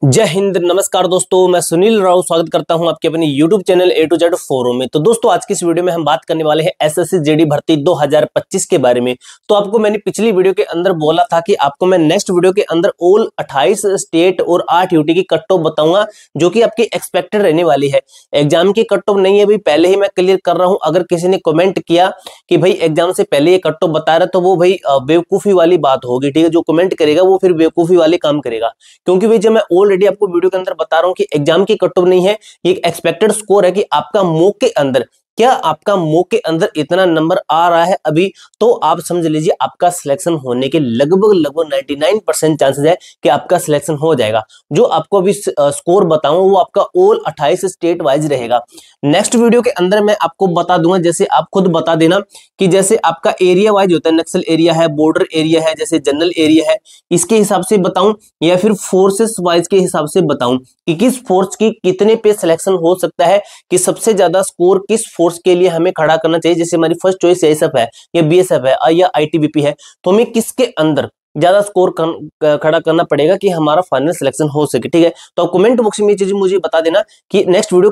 जय हिंद, नमस्कार दोस्तों। मैं सुनील राव स्वागत करता हूं आपके अपने YouTube channel A to Z forum में। तो दोस्तों आज की इस वीडियो में हम बात करने वाले हैं SSC JD भर्ती 2025 के बारे में। तो आपको मैंने पिछली वीडियो के अंदर बोला था कि आपको मैं नेक्स्ट वीडियो के अंदर ऑल 28 स्टेट और 8 यूटी की कट ऑफ बताऊंगा जो कि आपकी एक्सपेक्टेड रहने वाली है। एग्जाम की कट ऑफ नहीं है भाई, पहले ही मैं क्लियर कर रहा हूँ। अगर किसी ने कमेंट किया कि भाई एग्जाम से पहले ये कट ऑफ बता रहा, तो वो भाई बेवकूफी वाली बात होगी। ठीक है, जो कमेंट करेगा वो फिर बेवकूफी वाले काम करेगा। क्योंकि भाई जब मैं ऑलरेडी आपको वीडियो के अंदर बता रहा हूं कि एग्जाम की कट ऑफ नहीं है, ये एक एक्सपेक्टेड स्कोर है कि आपका मॉक के अंदर क्या आपका मॉक के अंदर इतना नंबर आ रहा है अभी, तो आप समझ लीजिए आपका सिलेक्शन होने के लगभग 99% चांसेस है कि आपका सिलेक्शन हो जाएगा। जो आपको अभी स्कोर बताऊं वो आपका ऑल 28 स्टेट वाइज रहेगा। नेक्स्ट वीडियो के अंदर मैं आपको बता दूंगा, जैसे आप खुद बता देना कि जैसे आपका एरिया वाइज होता है, नक्सल एरिया है, बॉर्डर एरिया है, जैसे जनरल एरिया है, इसके हिसाब से बताऊं या फिर फोर्सेस वाइज के हिसाब से बताऊं कि किस फोर्स की कितने पे सिलेक्शन हो सकता है, कि सबसे ज्यादा स्कोर किस फोर्स के लिए हमें खड़ा करना चाहिए। जैसे हमारी फर्स्ट चॉइस एएसएफ है या बीएसएफ है या आईटीबीपी है, तो हमें किसके अंदर ज्यादा स्कोर खड़ा करना पड़ेगा कि हमारा फाइनल सिलेक्शन हो सके। ठीक है, तो कमेंट बॉक्स में ये चीज मुझे बता देना कि नेक्स्ट वीडियो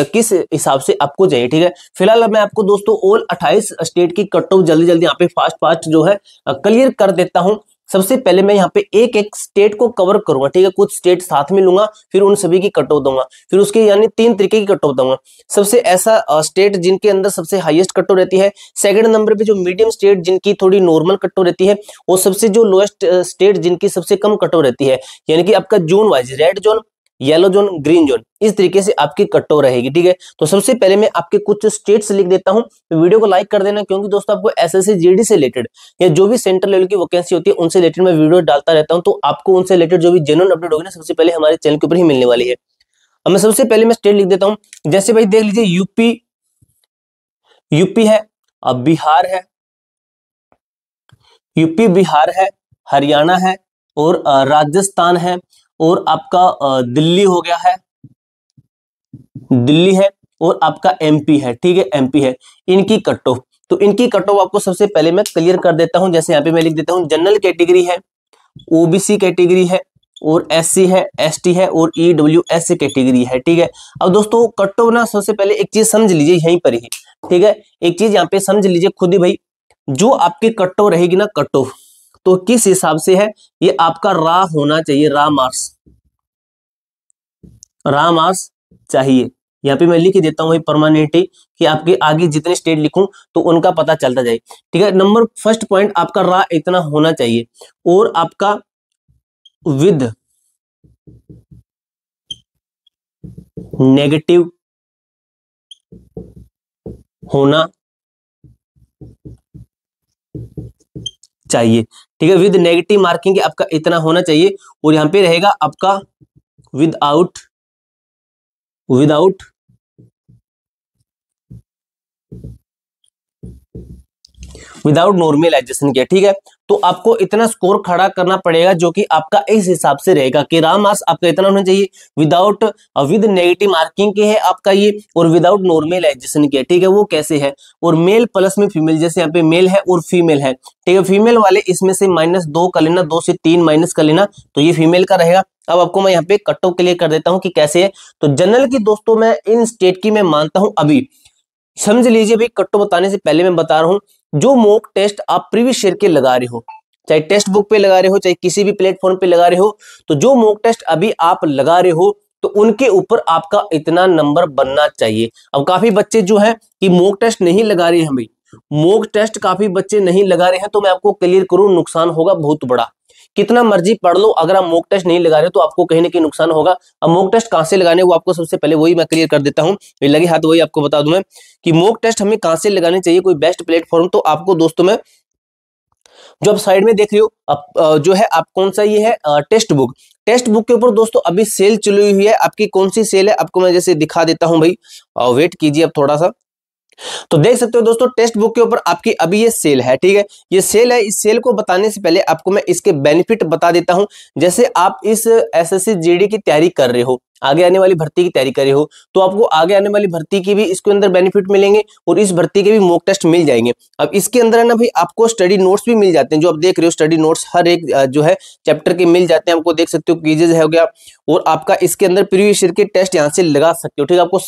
किस हिसाब से आपको चाहिए। ठीक है, फिलहाल मैं आपको दोस्तों ऑल 28 स्टेट की कट ऑफ जल्दी यहाँ पे फास्ट जो है क्लियर कर देता हूं। सबसे पहले मैं यहाँ पे एक एक स्टेट को कवर करूंगा। ठीक है, कुछ स्टेट साथ में लूंगा, फिर उन सभी की कट ऑफ दूंगा, फिर उसके यानी 3 तरीके की कट ऑफ दूंगा। सबसे ऐसा स्टेट जिनके अंदर सबसे हाईएस्ट कट ऑफ रहती है, सेकंड नंबर पे जो मीडियम स्टेट जिनकी थोड़ी नॉर्मल कट ऑफ रहती है, और सबसे जो लोएस्ट स्टेट जिनकी सबसे कम कट ऑफ रहती है, यानी कि आपका zone wise red zone, yellow zone, green zone, इस तरीके से आपकी कट ऑफ रहेगी। ठीक है, तो सबसे पहले मैं आपके कुछ स्टेट्स लिख देता हूं। वीडियो को लाइक कर देना, क्योंकि दोस्तों आपको एसएससी जीडी से रिलेटेड या जो भी सेंट्रल लेवल की वैकेंसी होती है उनसे रिलेटेड मैं वीडियो डालता रहता हूं, तो आपको उनसे रिलेटेड जो भी जेन्युइन अपडेट होगी ना, सबसे पहले हमारे चैनल के ऊपर ही मिलने वाली है। अब मैं सबसे पहले मैं स्टेट लिख देता हूं। जैसे भाई देख लीजिए, यूपी है, अब बिहार है, यूपी बिहार है, हरियाणा है, और राजस्थान है, और आपका दिल्ली हो गया है, दिल्ली है, और आपका एमपी है। ठीक है, एमपी है। इनकी कट ऑफ, तो इनकी कट ऑफ आपको सबसे पहले मैं क्लियर कर देता हूं। जैसे यहाँ पे मैं लिख देता हूं, जनरल कैटेगरी है, ओबीसी कैटेगरी है, और एससी है, एसटी है, और ईडब्ल्यूएस कैटेगरी है। ठीक है, अब दोस्तों कट ऑफ ना सबसे पहले एक चीज समझ लीजिए यहीं पर ही। ठीक है, एक चीज यहाँ पे समझ लीजिए खुद ही भाई, जो आपकी कट ऑफ रहेगी ना, कट ऑफ तो किस हिसाब से है, ये आपका रा होना चाहिए, रा मार्क्स चाहिए। यहाँ पे मैं लिख देता हूँ परमानेंटली कि आपके आगे जितने स्टेट लिखूं तो उनका पता चलता जाए। ठीक है, नंबर फर्स्ट पॉइंट आपका रा इतना होना चाहिए, और आपका विद नेगेटिव होना चाहिए। ठीक है, विद नेगेटिव मार्किंग आपका इतना होना चाहिए, और यहां पे रहेगा आपका विदाउट नॉर्मलाइजेशन किया। ठीक है, तो आपको इतना स्कोर खड़ा करना पड़ेगा जो कि आपका इस हिसाब से रहेगा कि रा मार्क्स आपका इतना होना चाहिए, विद नेगेटिव मार्किंग के है आपका ये, और विदाउट नॉर्मलाइजेशन के। ठीक है, वो कैसे है, और मेल प्लस में फीमेल, जैसे यहाँ पे मेल है और फीमेल है। ठीक है, फीमेल वाले इसमें से -2 कर लेना, 2 से 3 माइनस कर लेना, तो ये फीमेल का रहेगा। अब आपको मैं यहाँ पे कट ऑफ क्लियर कर देता हूँ कि कैसे है। तो जनरल की दोस्तों मैं इन स्टेट की मैं मानता हूं, अभी समझ लीजिए भाई, कट ऑफ बताने से पहले मैं बता रहा हूं, जो मॉक टेस्ट आप प्रीवियस ईयर के लगा रहे हो, चाहे टेक्स्ट बुक पे लगा रहे हो, चाहे किसी भी प्लेटफॉर्म पे लगा रहे हो, तो जो मॉक टेस्ट अभी आप लगा रहे हो तो उनके ऊपर आपका इतना नंबर बनना चाहिए। अब काफी बच्चे जो है कि मॉक टेस्ट नहीं लगा रहे हैं भाई, मॉक टेस्ट काफी बच्चे नहीं लगा रहे हैं, तो मैं आपको क्लियर करूं, नुकसान होगा बहुत बड़ा। कितना मर्जी पढ़ लो, अगर आप मॉक टेस्ट नहीं लगा रहे हो तो आपको कहीं ना कहीं नुकसान होगा। अब मॉक टेस्ट कहां से लगाने, वो आपको सबसे पहले वही मैं क्लियर कर देता हूं, लगे हाथ वही आपको बता दूं मैं कि मॉक टेस्ट हमें कहां से लगाने चाहिए, कोई बेस्ट प्लेटफॉर्म। तो आपको दोस्तों मैं जो आप साइड में देख रहे हो जो है आप कौन सा ये है, टेक्स्ट बुक के ऊपर दोस्तों अभी सेल चली हुई है। आपकी कौन सी सेल है आपको मैं जैसे दिखा देता हूं भाई, वेट कीजिए अब थोड़ा सा। तो देख सकते हो दोस्तों, टेक्स्ट बुक के ऊपर आपकी अभी ये सेल है। ठीक है, ये सेल है। इस सेल को बताने से पहले आपको मैं इसके बेनिफिट बता देता हूं। जैसे आप इस एसएससी जीडी की तैयारी कर रहे हो, आगे आने वाली भर्ती की तैयारी करे हो तो आपको आगे आने वाली भर्ती की भी इसके अंदर बेनिफिट मिलेंगे और इस भर्ती के भी मॉक टेस्ट मिल जाएंगे। अब इसके अंदर है ना भाई आपको स्टडी नोट्स भी मिल जाते हैं, जो आप देख रहे हो स्टडी नोट्स हर एक जो है चैप्टर के मिल जाते हैं, आपको देख सकते हो क्विजेज हो गया और आपका इसके अंदर प्रीवियस ईयर के टेस्ट यहाँ से लगा सकते हो। ठीक है, आपको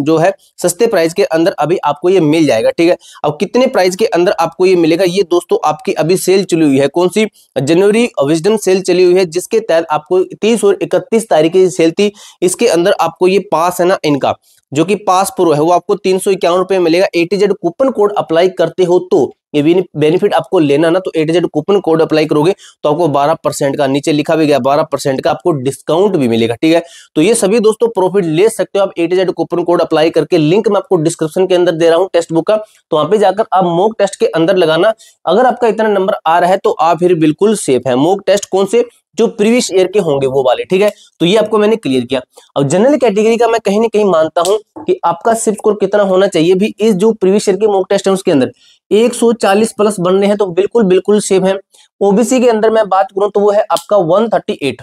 जो है सस्ते प्राइस के अंदर अभी आपको ये मिल जाएगा। ठीक है, अब कितने प्राइस के अंदर आपको ये मिलेगा, ये दोस्तों आपकी अभी सेल चली हुई है, कौन सी, जनवरी विजडम सेल चली हुई है, जिसके तहत आपको 30 और 31 तारीख की सेल थी, इसके अंदर आपको ये पास है ना इनका जो कि पास प्रो है वो आपको 351 रुपए मिलेगा। ATZ कूपन कोड अप्लाई करते हो तो ये बेनिफिट आपको लेना ना, तो ATZ कूपन कोड अप्लाई करोगे तो आपको 12% का, नीचे लिखा भी गया 12% का आपको डिस्काउंट भी मिलेगा। ठीक है, तो ये सभी दोस्तों प्रॉफिट ले सकते हो आप ATZ कूपन कोड अप्लाई करके। लिंक मैं आपको डिस्क्रिप्शन के अंदर दे रहा हूँ टेक्स्ट बुक का, तो वहां पे जाकर आप मॉक टेस्ट के अंदर लगाना। अगर आपका इतना नंबर आ रहा है तो आप फिर बिल्कुल सेफ है। मॉक टेस्ट कौन से, जो प्रीवियस ईयर के होंगे वो वाले। ठीक है, तो ये आपको मैंने क्लियर किया। अब जनरल कैटेगरी का मैं कहीं ना कहीं मानता हूं कि आपका सिर्फ स्कोर कितना होना चाहिए भी, इस जो प्रीवियस ईयर के मॉक टेस्ट है उसके अंदर 140 प्लस बनने हैं, तो बिल्कुल बिल्कुल सेफ है। ओबीसी के अंदर मैं बात करूं तो वो है आपका 138,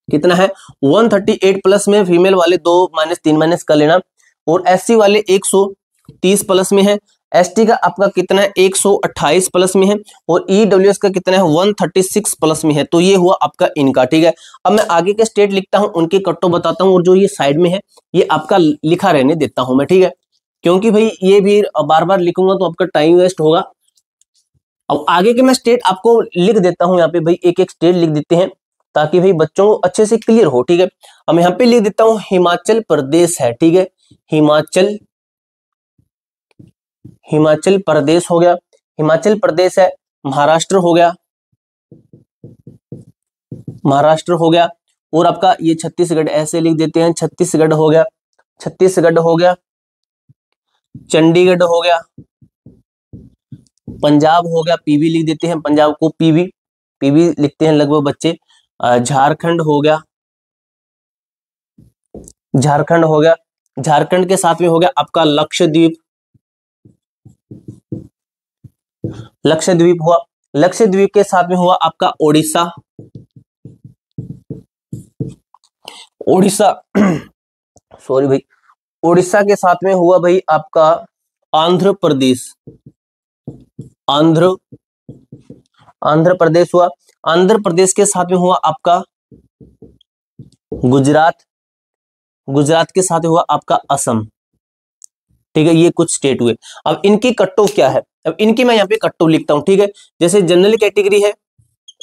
कितना है 138 प्लस में, फीमेल वाले 2 माइनस 3 माइनस कर लेना, और एससी वाले 130 प्लस में है। एसटी का आपका कितना है 128 प्लस में है, और ईडब्ल्यूएस का कितना है 136 प्लस में है। तो ये हुआ आपका इनका। ठीक है, अब मैं आगे के स्टेट लिखता हूं, उनके कट ऑफ बताता हूं, और जो ये साइड में है ये आपका लिखा रहने देता हूं मैं। ठीक है, क्योंकि भाई ये भी बार बार लिखूंगा तो आपका टाइम वेस्ट होगा। अब आगे के मैं स्टेट आपको लिख देता हूं, यहाँ पे भाई एक एक स्टेट लिख देते हैं ताकि भाई बच्चों को अच्छे से क्लियर हो। ठीक है, अब यहाँ पे लिख देता हूं हिमाचल प्रदेश है। ठीक है, हिमाचल प्रदेश हो गया, हिमाचल प्रदेश है। महाराष्ट्र हो गया, महाराष्ट्र हो गया, और आपका ये छत्तीसगढ़ ऐसे लिख देते हैं, छत्तीसगढ़ हो गया, छत्तीसगढ़ हो गया, चंडीगढ़ हो गया, पंजाब हो गया, पीबी लिख देते हैं, पंजाब को पीबी, पीबी लिखते हैं लगभग बच्चे। झारखंड हो गया, झारखंड हो गया, झारखंड के साथ में हो गया आपका लक्षद्वीप, लक्षद्वीप हुआ, लक्षद्वीप के साथ में हुआ आपका ओडिशा, ओडिशा सॉरी भाई, ओडिशा के साथ में हुआ भाई आपका आंध्र प्रदेश, आंध्र प्रदेश हुआ, आंध्र प्रदेश के साथ में हुआ आपका गुजरात, गुजरात के साथ हुआ आपका असम। ठीक है, ये कुछ स्टेट हुए। अब इनकी कट ऑफ क्या है, अब इनकी मैं यहाँ पे कट ऑफ लिखता हूं। ठीक है, जैसे जनरल कैटेगरी है,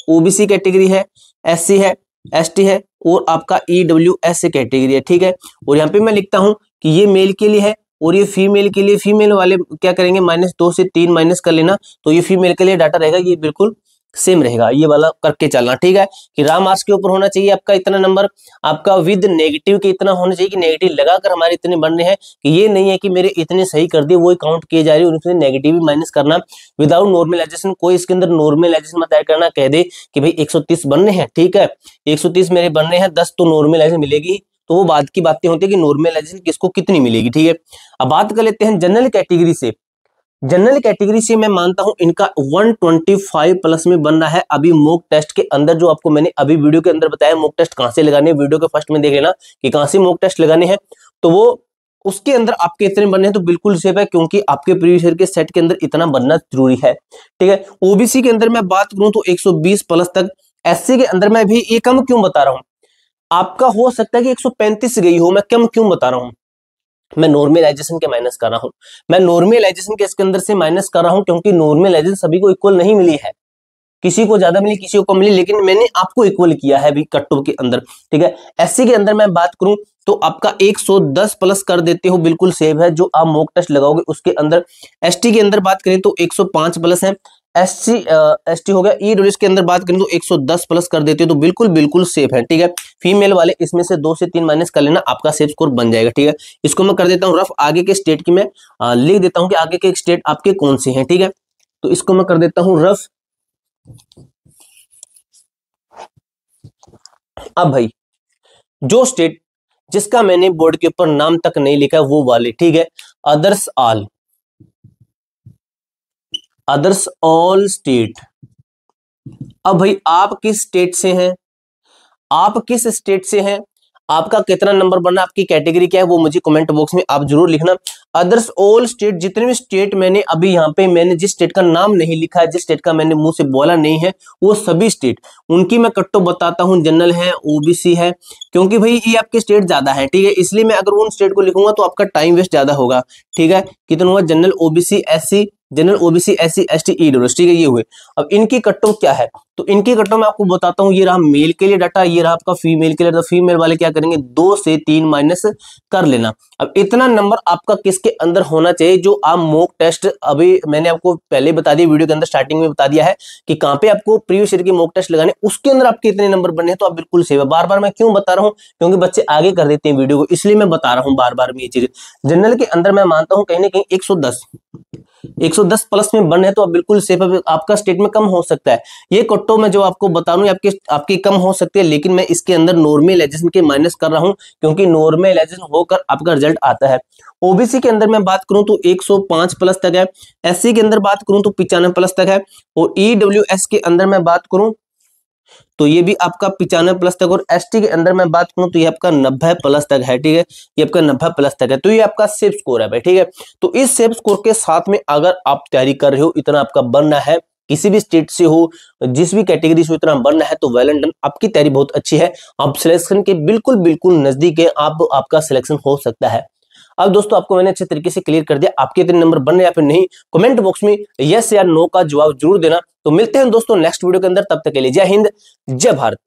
ओबीसी कैटेगरी है, एससी है, एसटी है, और आपका ईडब्ल्यूएस कैटेगरी है। ठीक है, और यहाँ पे मैं लिखता हूं कि ये मेल के लिए है और ये फीमेल के लिए, फीमेल वाले क्या करेंगे -2 से 3 माइनस कर लेना, तो ये फीमेल के लिए डाटा रहेगा, ये बिल्कुल सेम रहेगा, ये वाला करके चलना। ठीक है, कि राम मार्क्स के ऊपर होना चाहिए आपका इतना नंबर, आपका विद नेगेटिव के इतना होना चाहिए कि नेगेटिव लगाकर हमारे इतने बन रहे हैं, कि ये नहीं है कि मेरे इतने सही कर दिए वो काउंट किए जा रही है, उसमें नेगेटिव भी माइनस करना विदाउट नॉर्मलाइजेशन। कोई इसके अंदर नॉर्मलाइजेशन मत ऐड करना, कह दे कि भाई 130 बनने हैं, ठीक है 130 मेरे बनने हैं, 10 तो नॉर्मलाइजेशन मिलेगी, तो वो बाद की बातें होती है कि नॉर्मलाइजेशन किसको कितनी मिलेगी। ठीक है, अब बात कर लेते हैं जनरल कैटेगरी से। जनरल कैटेगरी से मैं मानता हूं इनका 125 प्लस में बन रहा है अभी मॉक टेस्ट के अंदर, जो आपको मैंने अभी वीडियो के अंदर बताया मॉक टेस्ट कहां से लगाने, वीडियो के फर्स्ट में देख लेना कि कहां से मॉक टेस्ट लगाने हैं, तो वो उसके अंदर आपके इतने बनने हैं तो बिल्कुल सेफ है, क्योंकि आपके प्रीवियस ईयर के सेट के अंदर इतना बनना जरूरी है। ठीक है, ओबीसी के अंदर मैं बात करूं तो 120 प्लस तक, एससी के अंदर मैं भी ये कम क्यों बता रहा हूं, आपका हो सकता है कि 135 गई हो, मैं कम क्यों बता रहा हूं, मैं नॉर्मलाइजेशन के माइनस कर रहा हूं, मैं नॉर्मलाइजेशन के इसके अंदर से माइनस कर रहा हूं, क्योंकि नॉर्मलाइजेशन सभी को इक्वल नहीं मिली है, किसी को ज्यादा मिली किसी को कम मिली, लेकिन मैंने आपको इक्वल किया है अभी कट्टों के अंदर। ठीक है, एससी के अंदर मैं बात करूं तो आपका 110 प्लस कर देते हो, बिल्कुल सेफ है, जो आप मॉक टेस्ट लगाओगे उसके अंदर। एसटी के अंदर बात करें तो 105 प्लस है, एसटी हो गया। ईडब्ल्यूएस के अंदर बात करें तो 110 प्लस कर देते हो, तो बिल्कुल बिल्कुल सेफ है। ठीक है, फीमेल वाले इसमें से 2 से 3 माइनस कर लेना, आपका सेफ स्कोर बन जाएगा। ठीक है, इसको मैं कर देता हूँ रफ, आगे के स्टेट की मैं लिख देता हूँ कि आगे के स्टेट आपके कौन से हैं। ठीक है, तो इसको मैं कर देता हूँ रफ। अब भाई जो स्टेट जिसका मैंने बोर्ड के ऊपर नाम तक नहीं लिखा वो वाले, ठीक है, others all, others all state. अब भाई आप किस स्टेट से हैं, आप किस स्टेट से हैं, आपका कितना नंबर बनना, आपकी कैटेगरी क्या है, वो मुझे कमेंट बॉक्स में आप जरूर लिखना। अदर्स ऑल स्टेट, जितने भी स्टेट मैंने अभी यहाँ पे मैंने जिस स्टेट का नाम नहीं लिखा है, जिस स्टेट का मैंने मुंह से बोला नहीं है, वो सभी स्टेट उनकी मैं कट ऑफ बताता हूँ। जनरल है, ओबीसी है, क्योंकि भाई ये आपके स्टेट ज्यादा है, ठीक है, इसलिए मैं अगर उन स्टेट को लिखूंगा तो आपका टाइम वेस्ट ज्यादा होगा, ठीक है। कितना हुआ, general OBC SC, general OBC SC ST EWS, ठीक है, ये हुए। अब इनकी कट ऑफ क्या है, तो इनकी कट ऑफ मैं आपको बताता हूँ। ये रहा मेल के लिए डाटा, ये रहा आपका फीमेल के लिए। तो फीमेल वाले क्या करेंगे, 2 से 3 माइनस कर लेना। अब इतना नंबर आपका किसके अंदर होना चाहिए, जो आप मॉक टेस्ट, अभी मैंने आपको पहले बता दिया, वीडियो के अंदर स्टार्टिंग में बता दिया है कि कहां पे आपको प्रीवियस ईयर की मॉक टेस्ट लगाने, उसके अंदर आपके इतने नंबर बनने हैं, तो आप बिल्कुल सेव है। बार बार मैं क्यों बता रहा हूँ, क्योंकि बच्चे आगे कर देते हैं वीडियो को, इसलिए मैं बता रहा हूँ बार बार में ये चीज। जनरल के अंदर मैं मानता हूँ कहीं ना कहीं 110 प्लस में बन है, तो आप बिल्कुल सेफ है। आपका स्टेट में कम हो सकता है, ये कट्टो में जो आपको बता रहा हूं, आपकी कम हो सकती है, लेकिन मैं इसके अंदर नॉर्मलाइजेशन के माइनस कर रहा हूं, क्योंकि नॉर्मलाइजेशन होकर आपका रिजल्ट आता है। ओबीसी के अंदर मैं बात करूं तो 105 प्लस तक है, एससी के अंदर बात करूं तो 95 प्लस तक है, और ईडब्ल्यूएस के अंदर मैं बात करूं तो ये भी आपका 95 प्लस तक, और एसटी के अंदर मैं बात करूं तो ये आपका 90 प्लस तक है, ठीक है, ये आपका 90 प्लस तक है। तो ये आपका सेफ स्कोर है भाई, ठीक है। तो इस सेफ स्कोर के साथ में अगर आप तैयारी कर रहे हो, इतना आपका बनना है, किसी भी स्टेट से हो, जिस भी कैटेगरी से इतना बनना है, तो वेल एंड डन, आपकी तैयारी बहुत अच्छी है, आप सिलेक्शन के बिल्कुल बिल्कुल नजदीक है, आपका सिलेक्शन हो सकता है। अब दोस्तों आपको मैंने अच्छे तरीके से क्लियर कर दिया, आपके इतने नंबर बन रहे या फिर नहीं, कमेंट बॉक्स में यस या नो का जवाब जरूर देना। तो मिलते हैं दोस्तों नेक्स्ट वीडियो के अंदर, तब तक के लिए जय हिंद, जय भारत।